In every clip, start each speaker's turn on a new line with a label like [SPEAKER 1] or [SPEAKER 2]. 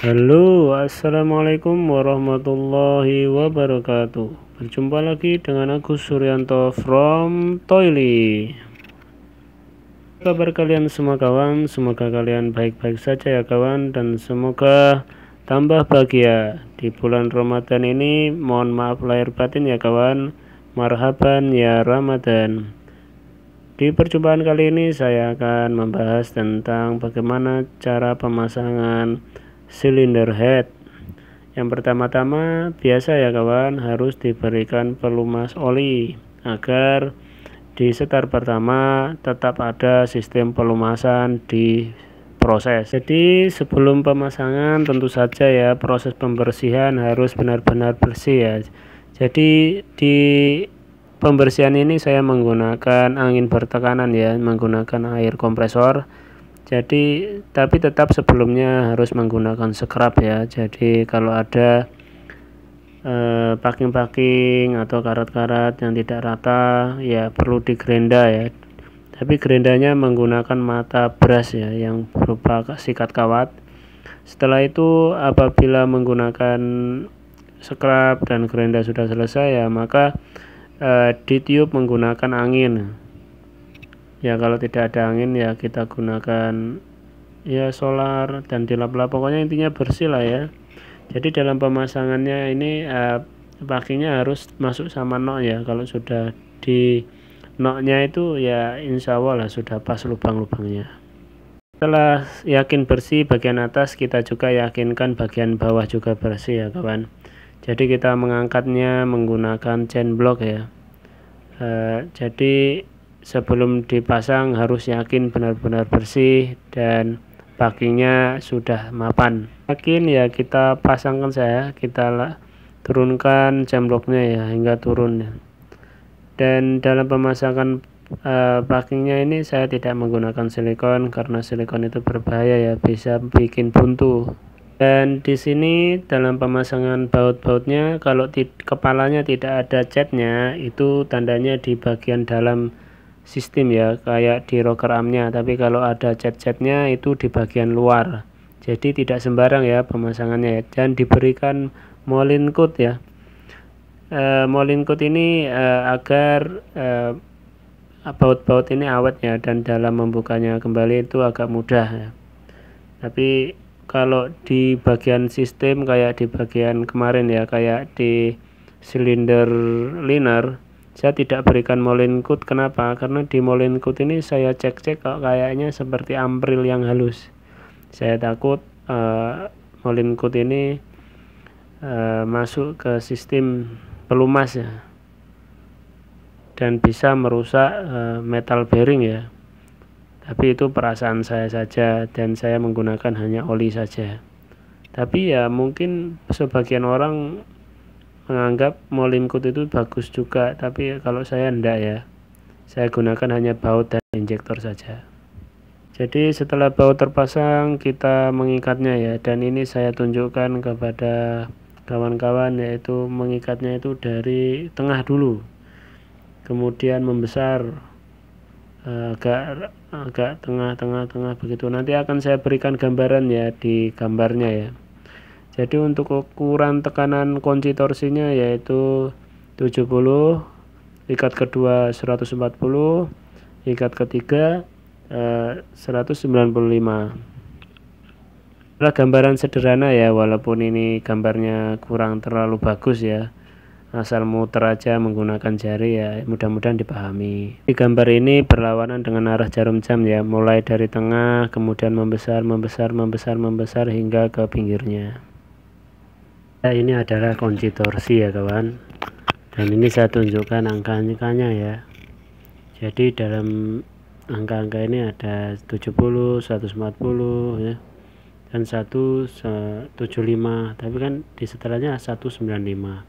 [SPEAKER 1] Halo, assalamualaikum warahmatullahi wabarakatuh. Berjumpa lagi dengan aku Suryanto from Toili. Kabar kalian semua kawan, semoga kalian baik-baik saja ya kawan, dan semoga tambah bahagia di bulan Ramadan ini. Mohon maaf lahir batin ya kawan. Marhaban ya Ramadan. Di perjumpaan kali ini saya akan membahas tentang bagaimana cara pemasangan silinder head. Yang pertama-tama biasa ya kawan, harus diberikan pelumas oli agar di setar pertama tetap ada sistem pelumasan di proses. Jadi sebelum pemasangan tentu saja ya proses pembersihan harus benar-benar bersih ya. Jadi di pembersihan ini saya menggunakan angin bertekanan ya, menggunakan air kompresor. Jadi tapi tetap sebelumnya harus menggunakan scrub ya. Jadi kalau ada packing-packing atau karat-karat yang tidak rata ya perlu digerenda ya. Tapi gerendanya menggunakan mata brush ya yang berupa sikat kawat. Setelah itu apabila menggunakan scrub dan gerenda sudah selesai ya maka ditiup menggunakan angin. Ya kalau tidak ada angin ya kita gunakan ya solar dan dilap-lap, pokoknya intinya bersih lah ya. Jadi dalam pemasangannya ini packingnya harus masuk sama nok ya. Kalau sudah di noknya itu ya insya Allah lah sudah pas lubang-lubangnya. Setelah yakin bersih bagian atas, kita juga yakinkan bagian bawah juga bersih ya kawan. Jadi kita mengangkatnya menggunakan chain block ya. Jadi sebelum dipasang harus yakin benar-benar bersih dan packingnya sudah mapan. Yakin ya kita pasangkan saya, kita turunkan jam blocknya ya hingga turun ya. Dan dalam pemasangan packingnya ini saya tidak menggunakan silikon karena silikon itu berbahaya ya, bisa bikin buntu. Dan di sini dalam pemasangan baut-bautnya kalau kepalanya tidak ada catnya itu tandanya di bagian dalam sistem ya, kayak di rocker armnya. Tapi kalau ada cat-catnya itu di bagian luar. Jadi tidak sembarang ya pemasangannya ya. Dan diberikan Moulin coat ya. Moulin coat ini agar baut-baut ini awet ya, dan dalam membukanya kembali itu agak mudah ya. Tapi kalau di bagian sistem kayak di bagian kemarin ya, kayak di silinder liner, saya tidak berikan Moulin coat. Kenapa? Karena di Moulin coat ini saya cek-cek kok kayaknya seperti ampril yang halus. Saya takut Moulin coat ini masuk ke sistem pelumas ya, dan bisa merusak metal bearing ya. Tapi itu perasaan saya saja dan saya menggunakan hanya oli saja. Tapi ya mungkin sebagian orang menganggap Moulin coat itu bagus juga, tapi kalau saya enggak ya. Saya gunakan hanya baut dan injektor saja. Jadi setelah baut terpasang kita mengikatnya ya, dan ini saya tunjukkan kepada kawan-kawan, yaitu mengikatnya itu dari tengah dulu. Kemudian membesar agak tengah begitu. Nanti akan saya berikan gambaran ya di gambarnya ya. Jadi untuk ukuran tekanan kunci torsinya yaitu 70, ikat kedua 140, ikat ketiga 195. Adalah gambaran sederhana ya, walaupun ini gambarnya kurang terlalu bagus ya. Asal muter aja menggunakan jari ya, mudah-mudahan dipahami. Di gambar ini berlawanan dengan arah jarum jam ya, mulai dari tengah kemudian membesar hingga ke pinggirnya. Ya, ini adalah kunci torsi ya kawan, dan ini saya tunjukkan angka-angkanya ya. Jadi dalam angka-angka ini ada 70, 140 ya, dan 175, tapi kan di setelahnya 195.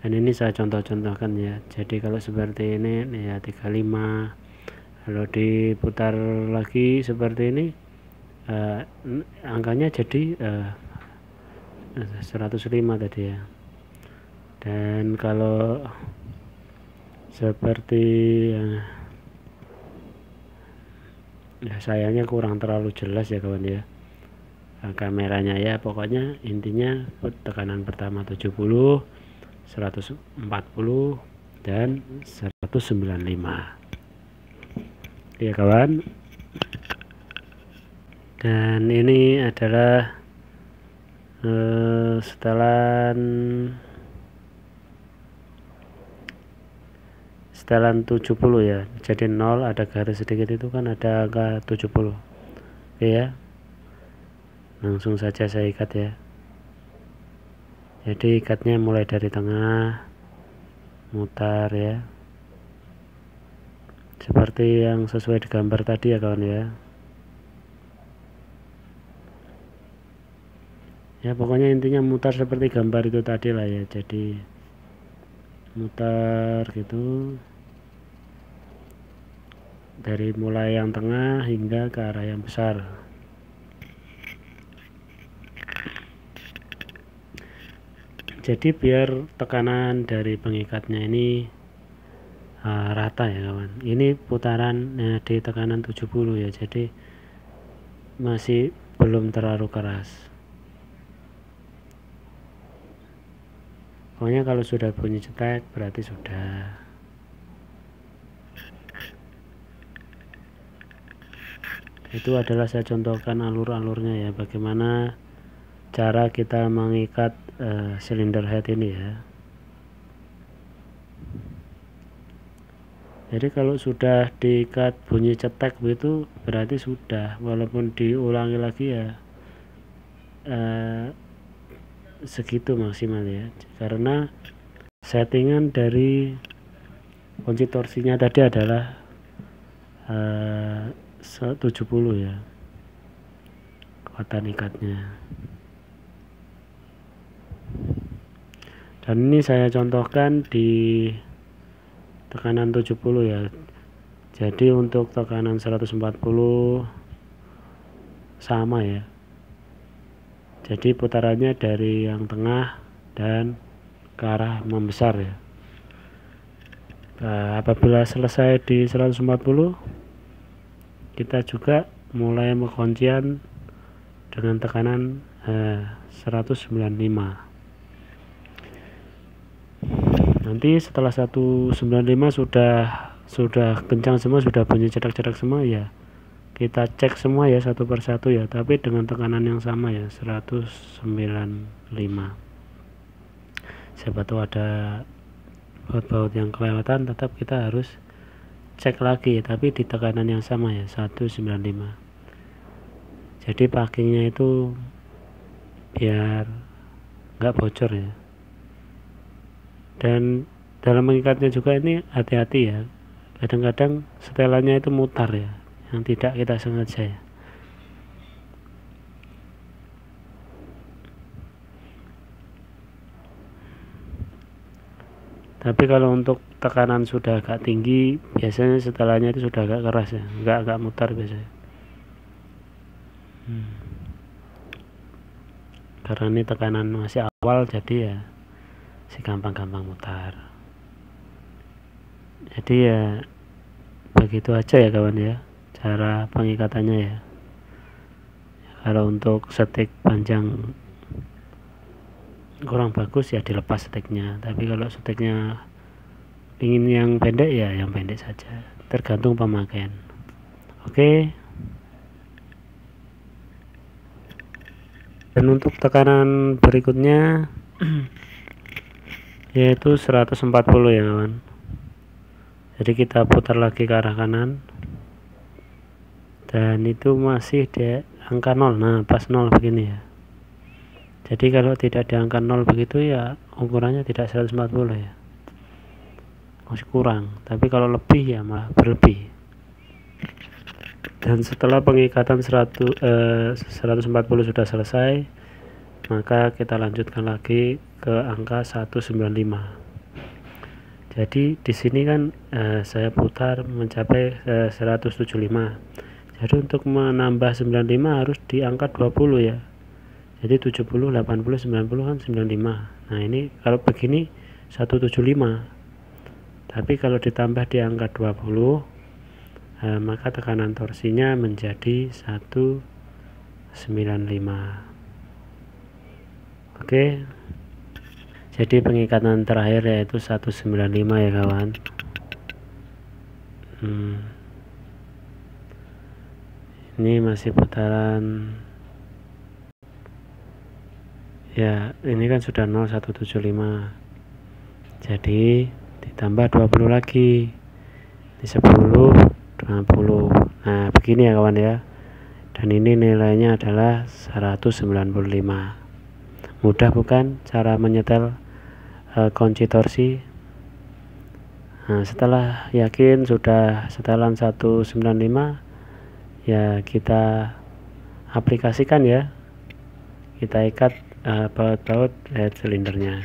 [SPEAKER 1] Dan ini saya contoh-contohkan ya. Jadi kalau seperti ini ya 35, kalau diputar lagi seperti ini angkanya jadi 105 tadi ya. Dan kalau seperti ya sayangnya kurang terlalu jelas ya kawan ya. kameranya ya. Pokoknya intinya tekanan pertama 70, 140 dan 195 ya kawan. Dan ini adalah setelan 70 ya. Jadi 0 ada garis sedikit itu kan ada angka 70. Oke ya, langsung saja saya ikat ya. Jadi ikatnya mulai dari tengah, mutar ya, seperti yang sesuai di gambar tadi ya kawan ya. Ya pokoknya intinya mutar seperti gambar itu tadi lah ya. Jadi mutar gitu dari mulai yang tengah hingga ke arah yang besar. Jadi biar tekanan dari pengikatnya ini rata ya kawan. Ini putaran di tekanan 70 ya. Jadi masih belum terlalu keras. Pokoknya kalau sudah bunyi cetek berarti sudah. Itu adalah saya contohkan alur-alurnya ya, bagaimana cara kita mengikat silinder head ini ya. Jadi kalau sudah diikat bunyi cetek begitu berarti sudah, walaupun diulangi lagi ya segitu maksimal ya, karena settingan dari kunci torsinya tadi adalah 70 ya kekuatan ikatnya. Dan ini saya contohkan di tekanan 70 ya. Jadi untuk tekanan 140 sama ya. Jadi putarannya dari yang tengah dan ke arah membesar ya. Nah, apabila selesai di 140, kita juga mulai menguncian dengan tekanan 195. Nanti setelah 195 sudah kencang semua, sudah bunyi cedak-cedak semua ya, kita cek semua ya satu persatu ya, tapi dengan tekanan yang sama ya, 195. Siapa tahu ada baut-baut yang kelewatan, tetap kita harus cek lagi, tapi di tekanan yang sama ya, 195. Jadi packingnya itu biar nggak bocor ya. Dan dalam mengikatnya juga ini hati-hati ya, kadang-kadang setelannya itu mutar ya, yang tidak kita sengaja ya. Tapi kalau untuk tekanan sudah agak tinggi, biasanya setelannya itu sudah agak keras ya, agak mutar biasanya. Karena ini tekanan masih awal, jadi ya si gampang-gampang mutar. Jadi ya begitu aja ya kawan ya, cara pengikatannya ya. Kalau untuk setik panjang kurang bagus ya dilepas setiknya, tapi kalau setiknya ingin yang pendek ya yang pendek saja, tergantung pemakaian. Oke. Dan untuk tekanan berikutnya yaitu 140 ya kawan. Jadi kita putar lagi ke arah kanan, dan itu masih di angka 0. Nah pas 0 begini ya. Jadi kalau tidak di angka 0 begitu ya ukurannya tidak 140 ya, masih kurang. Tapi kalau lebih ya malah berlebih. Dan setelah pengikatan 140 sudah selesai, maka kita lanjutkan lagi ke angka 195. Jadi di sini kan saya putar mencapai 175. Jadi untuk menambah 95 harus di angka 20 ya. Jadi 70, 80, 90 kan 95. Nah ini kalau begini 175. Tapi kalau ditambah di angka 20, maka tekanan torsinya menjadi 195 Oke, jadi pengikatan terakhir yaitu 195 ya kawan. Ini masih putaran ya, ini kan sudah 0175, jadi ditambah 20 lagi, ini 10, 20. Nah begini ya kawan ya, dan ini nilainya adalah 195. Mudah bukan cara menyetel kunci torsi? Nah, setelah yakin sudah setelan 195, ya kita aplikasikan ya, kita ikat baut-baut head silindernya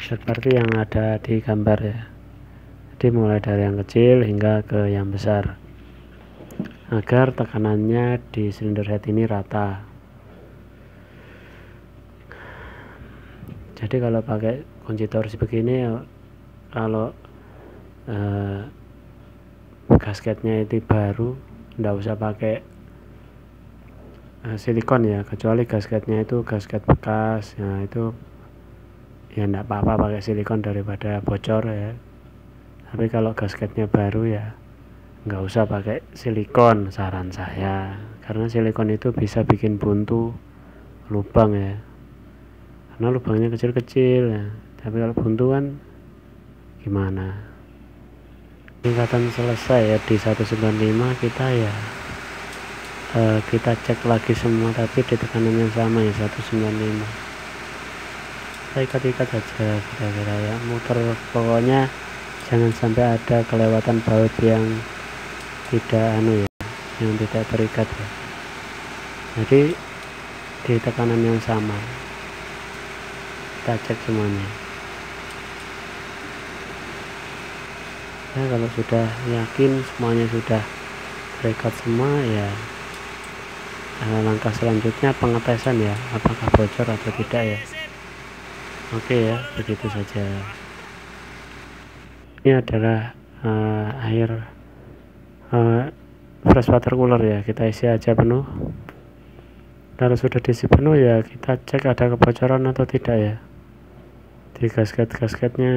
[SPEAKER 1] seperti yang ada di gambar ya. Jadi mulai dari yang kecil hingga ke yang besar, agar tekanannya di silinder head ini rata. Jadi kalau pakai kunci torsi begini, kalau gasketnya itu baru, nggak usah pakai silikon ya, kecuali gasketnya itu gasket bekas. Nah itu ya nggak apa-apa pakai silikon daripada bocor ya. Tapi kalau gasketnya baru ya nggak usah pakai silikon saran saya, karena silikon itu bisa bikin buntu lubang ya, karena lubangnya kecil-kecil ya. Tapi kalau buntu kan gimana. Tingkatan selesai ya di 195, kita ya kita cek lagi semua, tapi di tekanan yang sama ya, 195. Kita ikat-ikat aja kira-kira ya, muter, pokoknya jangan sampai ada kelewatan baut yang tidak yang tidak terikat ya. Jadi di tekanan yang sama kita cek semuanya ya. Kalau sudah yakin semuanya sudah terikat semua ya, langkah selanjutnya pengetesan ya, apakah bocor atau tidak ya. Oke ya, begitu saja. Ini adalah air fresh water cooler ya, kita isi aja penuh. Kalau sudah diisi penuh ya kita cek ada kebocoran atau tidak ya di gasket-gasketnya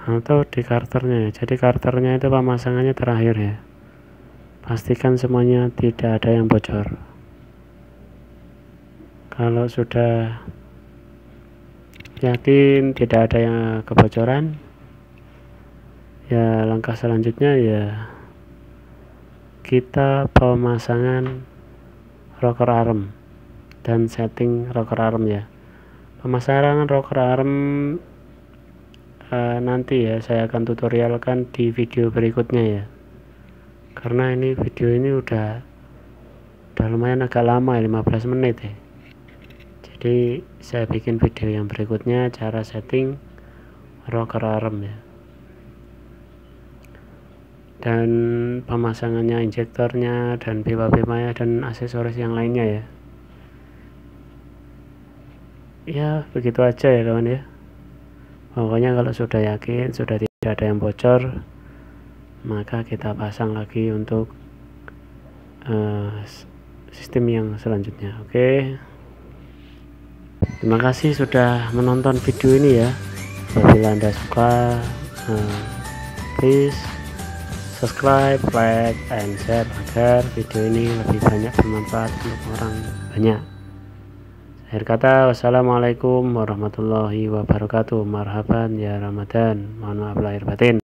[SPEAKER 1] atau di karternya. Jadi karternya itu pemasangannya terakhir ya, pastikan semuanya tidak ada yang bocor. Kalau sudah yakin tidak ada yang kebocoran ya, langkah selanjutnya ya kita pemasangan rocker arm dan setting rocker arm ya. Pemasangan rocker arm nanti ya saya akan tutorialkan di video berikutnya ya, karena ini video ini udah lumayan agak lama ya, 15 menit ya. Jadi saya bikin video yang berikutnya cara setting rocker arm ya, dan pemasangannya, injektornya, dan pipa-pipanya, dan aksesoris yang lainnya ya. Ya begitu aja ya kawan ya. Pokoknya kalau sudah yakin sudah tidak ada yang bocor, maka kita pasang lagi untuk sistem yang selanjutnya. Oke, terima kasih sudah menonton video ini ya. Apabila Anda suka, please subscribe, like, and share agar video ini lebih banyak bermanfaat untuk orang banyak. Akhir kata, wassalamualaikum warahmatullahi wabarakatuh. Marhaban ya Ramadan. Mohon maaf lahir batin.